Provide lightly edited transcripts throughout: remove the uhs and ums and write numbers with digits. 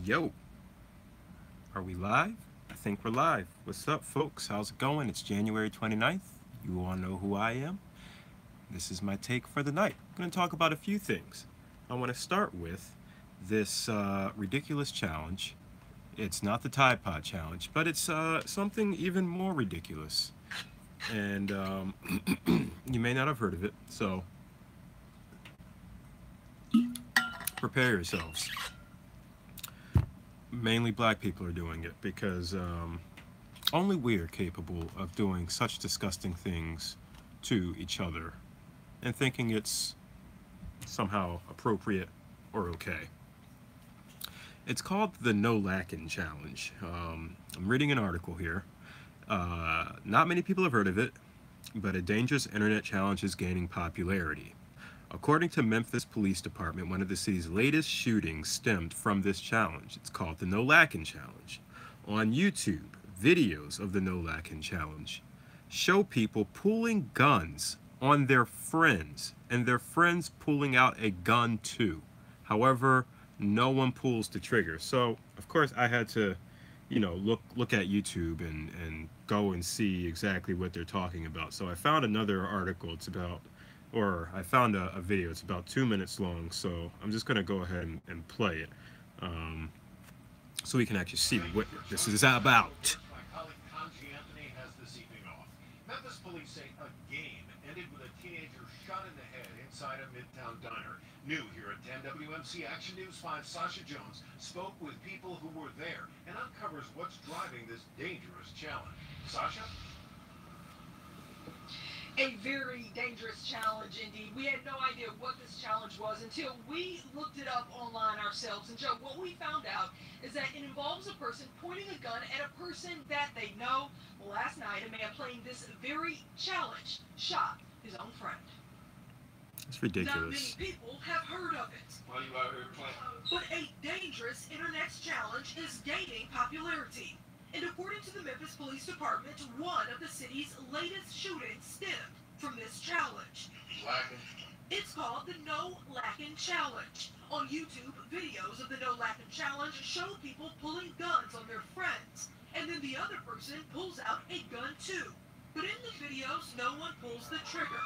Yo, are we live? I think we're live. What's up, folks? How's it going? It's January 29th. You all know who I am. This is my take for the night. I'm going to talk about a few things. I want to start with this ridiculous challenge. It's not the Tide Pod challenge, but it's something even more ridiculous. And you may not have heard of it, so prepare yourselves. Mainly black people are doing it because only we are capable of doing such disgusting things to each other and thinking it's somehow appropriate or okay. It's called the No Lackin Challenge. I'm reading an article here. Not many people have heard of it, but a dangerous internet challenge is gaining popularity. According to Memphis Police Department, one of the city's latest shootings stemmed from this challenge. It's called the No Lackin Challenge. On YouTube, videos of the No Lackin Challenge show people pulling guns on their friends and their friends pulling out a gun too. However, no one pulls the trigger. So, of course, I had to, look at YouTube and go and see exactly what they're talking about. So I found another article. I found a video. It's about 2 minutes long. So I'm just going to go ahead and play it um, so we can actually see what this is about. Memphis police say a game ended with a teenager shot in the head inside a Midtown diner. New here at 10 WMC Action News 5, Sasha Jones spoke with people who were there and uncovers what's driving this dangerous challenge. Sasha? A very dangerous challenge indeed. We had no idea what this challenge was until we looked it up online ourselves. And Joe, what we found out is that it involves a person pointing a gun at a person that they know. Well, last night, a man playing this very challenge shot his own friend. It's Not many ridiculous. people have heard of it. Why are you out here playing? But a dangerous internet challenge is gaining popularity. And according to the Memphis Police Department, one of the city's latest shootings stemmed from this challenge. Lackin. It's called the No Lackin Challenge. On YouTube, videos of the No Lackin Challenge show people pulling guns on their friends, and then the other person pulls out a gun too. But in the videos, no one pulls the trigger.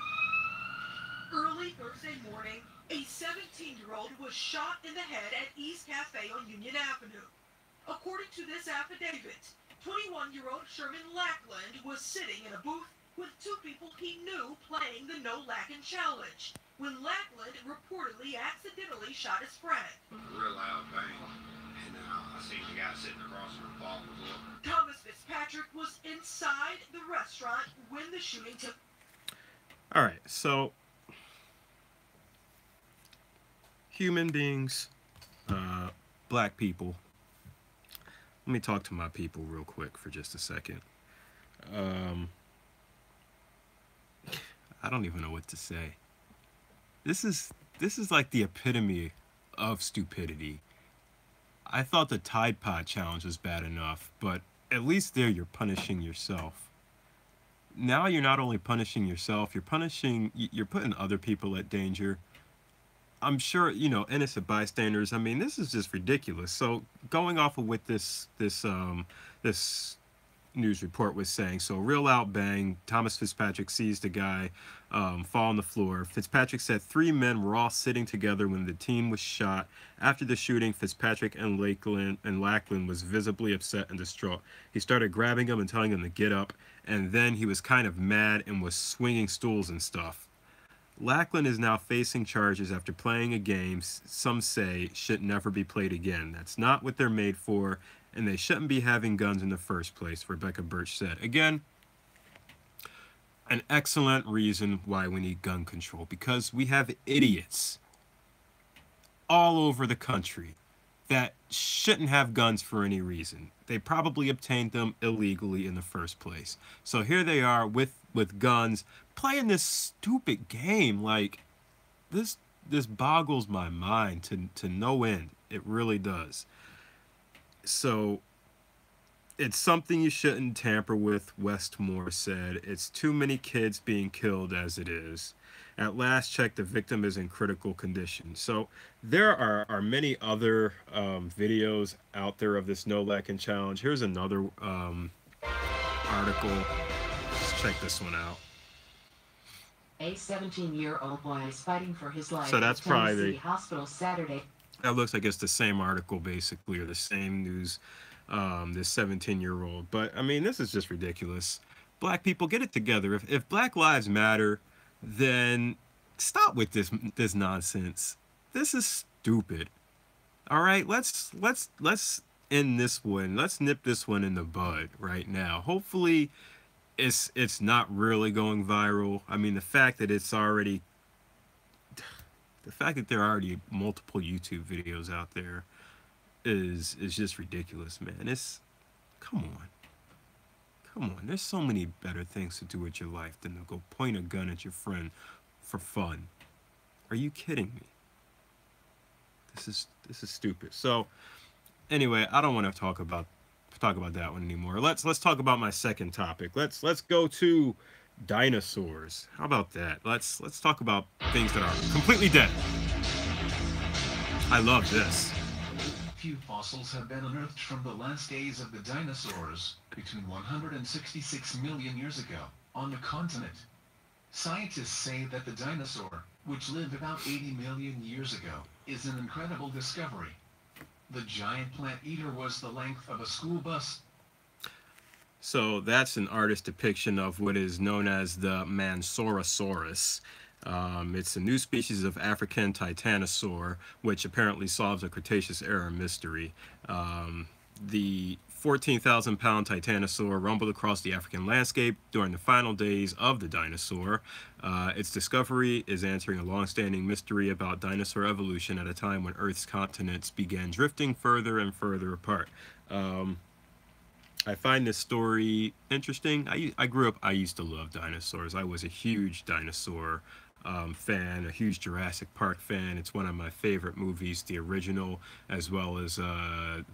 Early Thursday morning, a 17-year-old was shot in the head at East Cafe on Union Avenue. According to this affidavit, 21-year-old Sherman Lackland was sitting in a booth with two people he knew playing the No Lackin Challenge when Lackland reportedly accidentally shot his friend. A real loud bang, and I seen the guy sitting across from the ball was up. Thomas Fitzpatrick was inside the restaurant when the shooting took. All right, so human beings, black people. Let me talk to my people real quick for just a second. I don't even know what to say. This is like the epitome of stupidity. I thought the Tide Pod challenge was bad enough, but at least there you're punishing yourself. Now you're not only punishing yourself, you're putting other people at danger. I'm sure, innocent bystanders. I mean, this is just ridiculous. So going off of what this news report was saying, so real loud bang. Thomas Fitzpatrick sees the guy fall on the floor. Fitzpatrick said 3 men were all sitting together when the teen was shot. After the shooting, Fitzpatrick and Lackland was visibly upset and distraught. He started grabbing him and telling him to get up, and then he was kind of mad and was swinging stools and stuff. Lackin is now facing charges after playing a game some say should never be played again. That's not what they're made for, and they shouldn't be having guns in the first place, Rebecca Birch said. Again, an excellent reason why we need gun control, because we have idiots all over the country that shouldn't have guns for any reason. They probably obtained them illegally in the first place. So here they are with guns playing this stupid game. Like this boggles my mind to no end. It really does. So it's something you shouldn't tamper with, Westmore said. It's too many kids being killed as it is. At last check, the victim is in critical condition. So there are many other videos out there of this no lacking challenge. Here's another article. Let's check this one out. A 17-year-old boy is fighting for his life So at that's a Tennessee probably hospital Saturday. that looks like it's the same article basically, or the same news. This 17-year-old, but I mean, this is just ridiculous. Black people, get it together. If Black Lives Matter, then stop with this nonsense. This is stupid. All right, let's end this one. Let's nip this one in the bud right now. Hopefully, it's not really going viral. I mean, the fact that there are already multiple YouTube videos out there is just ridiculous, man. Come on. There's so many better things to do with your life than to go point a gun at your friend for fun. Are you kidding me? This is stupid. So anyway, I don't want to talk about that one anymore. Let's talk about my second topic. Let's go to dinosaurs. How about that? Let's talk about things that are completely dead. I love this. Few fossils have been unearthed from the last days of the dinosaurs, between 166 million years ago, on the continent. Scientists say that the dinosaur, which lived about 80 million years ago, is an incredible discovery. The giant plant eater was the length of a school bus. So that's an artist depiction of what is known as the Mansorosaurus. It's a new species of African titanosaur, which apparently solves a Cretaceous era mystery. The 14,000-pound titanosaur rumbled across the African landscape during the final days of the dinosaur. Its discovery is answering a long-standing mystery about dinosaur evolution at a time when Earth's continents began drifting further and further apart. I find this story interesting. I grew up, I used to love dinosaurs. I was a huge dinosaur fan, a huge Jurassic Park fan. It's one of my favorite movies, the original, as well as the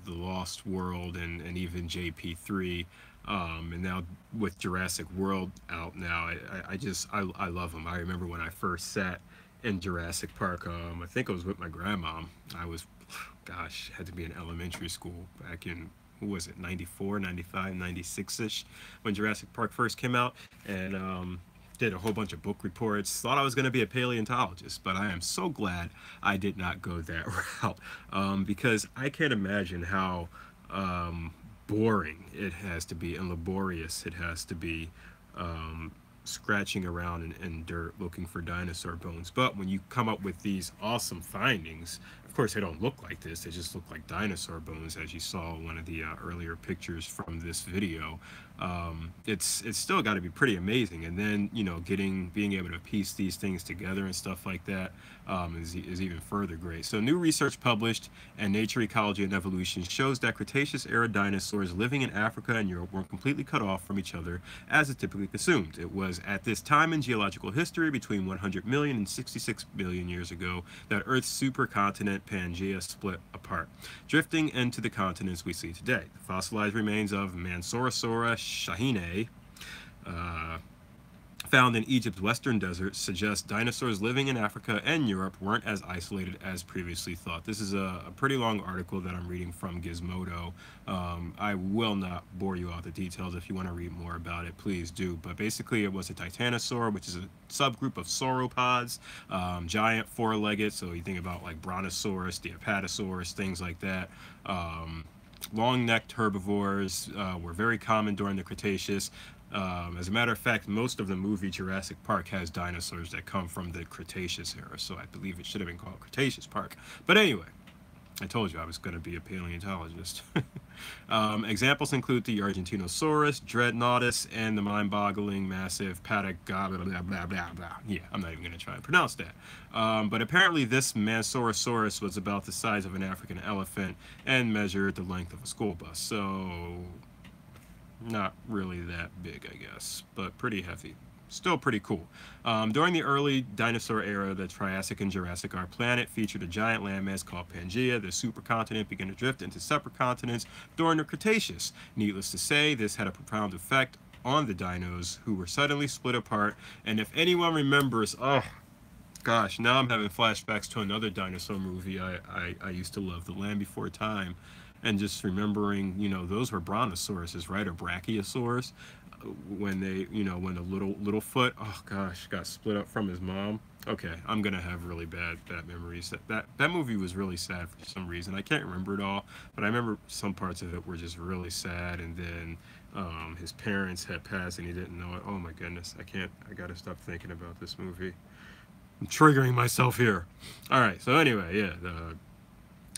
Lost World and even JP3. And now with Jurassic World out now, I love them. I remember when I first sat in Jurassic Park. I think I was with my grandma. I was, gosh, had to be in elementary school back in, who was it, 94, 95, 96-ish, when Jurassic Park first came out, and did a whole bunch of book reports. Thought I was going to be a paleontologist, but I am so glad I did not go that route, because I can't imagine how boring it has to be and laborious it has to be, scratching around in dirt looking for dinosaur bones. But when you come up with these awesome findings, of course they don't look like this, they just look like dinosaur bones, as you saw in one of the earlier pictures from this video. It's still got to be pretty amazing, and then, you know, being able to piece these things together and stuff like that is even further great. So new research published in Nature, Ecology and Evolution shows that Cretaceous era dinosaurs living in Africa and Europe weren't completely cut off from each other as is typically assumed. It was at this time in geological history, between 100 million and 66 billion years ago, that Earth's supercontinent Pangaea split apart, drifting into the continents we see today. The fossilized remains of Mansorosaurus shahine, found in Egypt's western desert, suggest dinosaurs living in Africa and Europe weren't as isolated as previously thought. This is a pretty long article that I'm reading from Gizmodo. I will not bore you out with the details. If you want to read more about it, please do. But basically, it was a titanosaur, which is a subgroup of sauropods, giant four-legged. So you think about like Brontosaurus, the Apatosaurus, things like that. Long-necked herbivores were very common during the Cretaceous. As a matter of fact, most of the movie Jurassic Park has dinosaurs that come from the Cretaceous era, so I believe it should have been called Cretaceous Park. But anyway, I told you I was going to be a paleontologist. Examples include the Argentinosaurus, Dreadnoughtus, and the mind-boggling massive Patagonia, blah, blah, blah, blah. Yeah, I'm not even going to try and pronounce that. But apparently this Mansorosaurus was about the size of an African elephant and measured the length of a school bus. So not really that big, I guess, but pretty heavy. Still pretty cool. During the early dinosaur era, the Triassic and Jurassic, our planet featured a giant landmass called Pangaea. The supercontinent began to drift into separate continents during the Cretaceous. Needless to say, this had a profound effect on the dinos who were suddenly split apart. And if anyone remembers, oh gosh, now I'm having flashbacks to another dinosaur movie I used to love, The Land Before Time, and just remembering, those were brontosauruses, right, or brachiosaurs, when they, when the little foot, oh gosh, got split up from his mom. Okay, I'm gonna have really bad memories. That movie was really sad for some reason. I can't remember it all, but I remember some parts of it were just really sad. And then his parents had passed and he didn't know it. Oh my goodness, I can't. I gotta stop thinking about this movie. I'm triggering myself here. All right. So anyway, yeah, the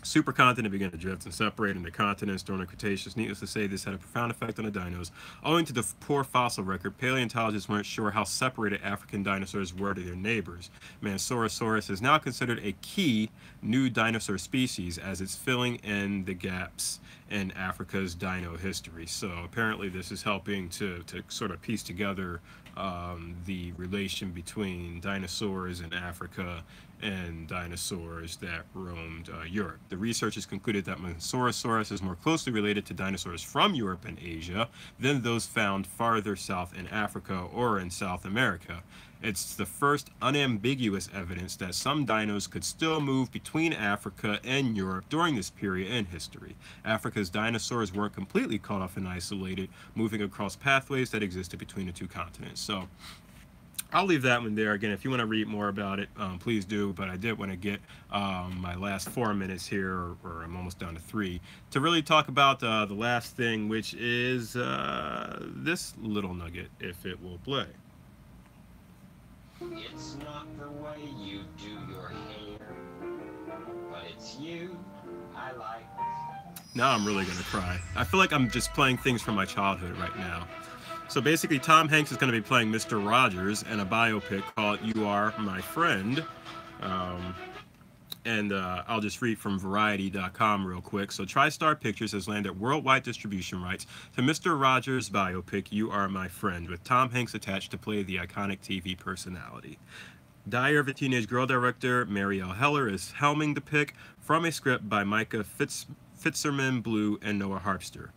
supercontinent began to drift and separate into continents during the Cretaceous. Needless to say, this had a profound effect on the dinos. Owing to the poor fossil record, paleontologists weren't sure how separated African dinosaurs were to their neighbors. Mansaurus is now considered a key new dinosaur species as it's filling in the gaps in Africa's dino history. So apparently this is helping to sort of piece together the relation between dinosaurs in Africa and dinosaurs that roamed Europe. The researchers concluded that Mansaurus is more closely related to dinosaurs from Europe and Asia than those found farther south in Africa or in South America. It's the first unambiguous evidence that some dinos could still move between Africa and Europe during this period in history. Africa's dinosaurs weren't completely cut off and isolated, moving across pathways that existed between the two continents. So I'll leave that one there. Again, if you want to read more about it, please do. But I did want to get my last 4 minutes here, or I'm almost down to 3, to really talk about the last thing, which is this little nugget, if it will play. It's not the way you do your hair, but it's you I like. Now I'm really going to cry. I feel like I'm just playing things from my childhood right now. So basically, Tom Hanks is going to be playing Mr. Rogers in a biopic called You Are My Friend. I'll just read from Variety.com real quick. So TriStar Pictures has landed worldwide distribution rights to Mr. Rogers' biopic, You Are My Friend, with Tom Hanks attached to play the iconic TV personality. Diary of a Teenage Girl director Marielle Heller is helming the pick from a script by Micah Fitzerman Blue and Noah Harpster.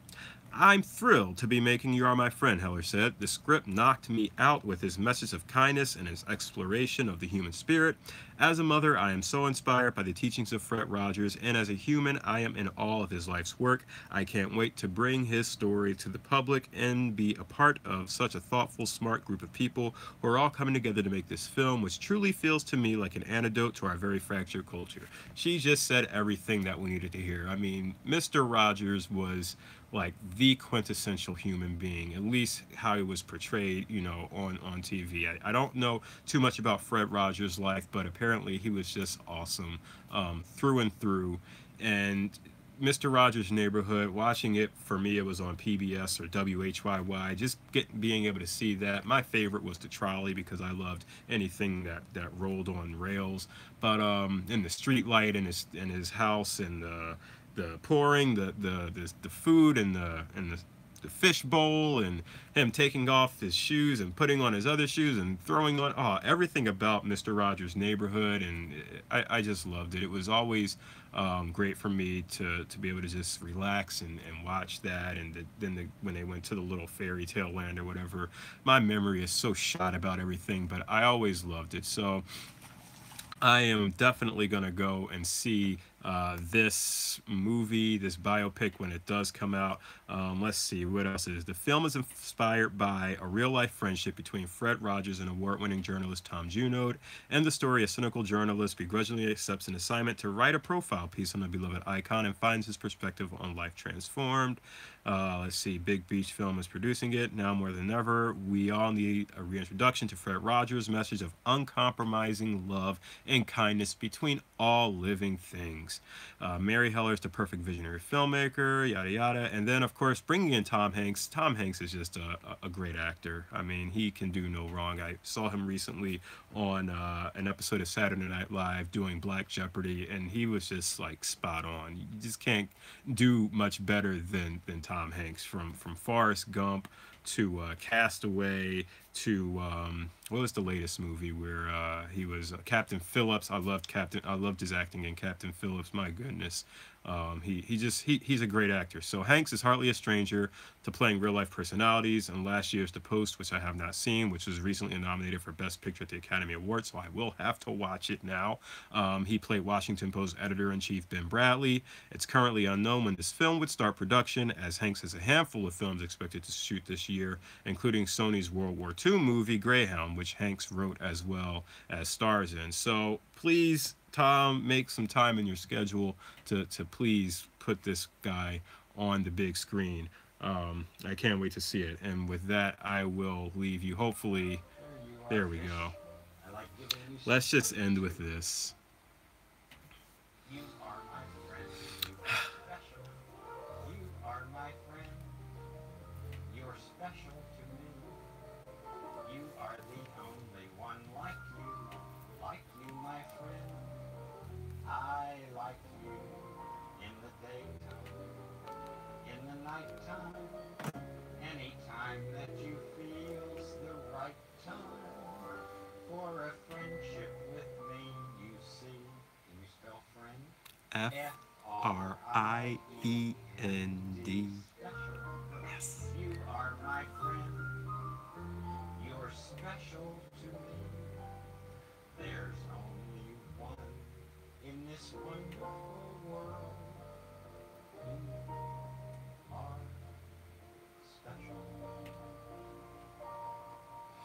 I'm thrilled to be making You Are My Friend, Heller said. The script knocked me out with his message of kindness and his exploration of the human spirit. As a mother, I am so inspired by the teachings of Fred Rogers, and as a human, I am in awe of his life's work. I can't wait to bring his story to the public and be a part of such a thoughtful, smart group of people who are all coming together to make this film, which truly feels to me like an antidote to our very fractured culture. She just said everything that we needed to hear. I mean, Mr. Rogers was like the quintessential human being, at least how he was portrayed, on TV. I don't know too much about Fred Rogers' life, but apparently he was just awesome through and through. And Mr. Rogers' Neighborhood, watching it, for me, it was on PBS or WHYY, just being able to see that. My favorite was the trolley because I loved anything that rolled on rails. But in the street light in his house, and the pouring, the food, and the fish bowl, and him taking off his shoes and putting on his other shoes and throwing on everything about Mr. Rogers' Neighborhood, and I just loved it. It was always great for me to be able to just relax and watch that. And then when they went to the little fairy tale land or whatever, my memory is so shot about everything, but I always loved it. So I am definitely going to go and see this movie, this biopic, when it does come out. Let's see, what else is. The film is inspired by a real-life friendship between Fred Rogers and award-winning journalist Tom Junod, and the story a cynical journalist begrudgingly accepts an assignment to write a profile piece on the beloved icon and finds his perspective on life transformed. Let's see, Big Beach Film is producing it. Now more than ever, we all need a reintroduction to Fred Rogers' message of uncompromising love and kindness between all living things. Mary Heller is the perfect visionary filmmaker, yada yada. And then, of course, bringing in Tom Hanks. Tom Hanks is just a great actor. I mean, he can do no wrong. I saw him recently on an episode of Saturday Night Live doing Black Jeopardy, and he was just like spot on. You just can't do much better than Tom Hanks, from Forrest Gump to Castaway, to what was the latest movie where he was Captain Phillips. I loved his acting in Captain Phillips. My goodness, he's a great actor. So Hanks is hardly a stranger to playing real life personalities. And last year's The Post, which I have not seen, which was recently nominated for Best Picture at the Academy Awards, so I will have to watch it now. He played Washington Post editor-in-chief Ben Bradley. It's currently unknown when this film would start production, as Hanks has a handful of films expected to shoot this year, including Sony's World War II movie Greyhound, which Hanks wrote as well as stars in. So please, Tom, make some time in your schedule to please put this guy on the big screen. I can't wait to see it. And with that, I will leave you. Hopefully, there we go. Let's just end with this. You are my friend. You are special. You are my friend. You're special to me. You are the only one like you, my friend. I like you in the daytime, in the nighttime, anytime that you feel's the right time for a friendship with me. You see, can you spell friend? Friend. Yes. You are my friend. You're special to me. There's only one in this wonderful world. You are special.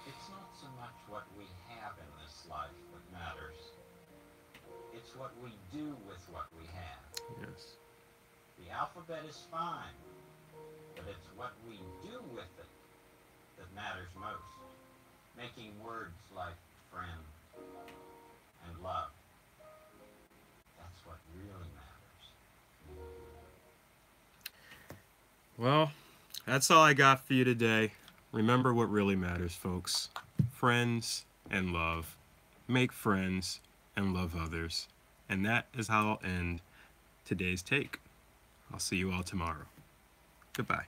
It's not so much what we have in this life that matters. It's what we do with what we have. Yes. The alphabet is fine, but it's what we do with it that matters most. Making words like friend and love. That's what really matters. Well, that's all I got for you today. Remember what really matters, folks. Friends and love. Make friends and love others. And that is how I'll end today's take. I'll see you all tomorrow. Goodbye.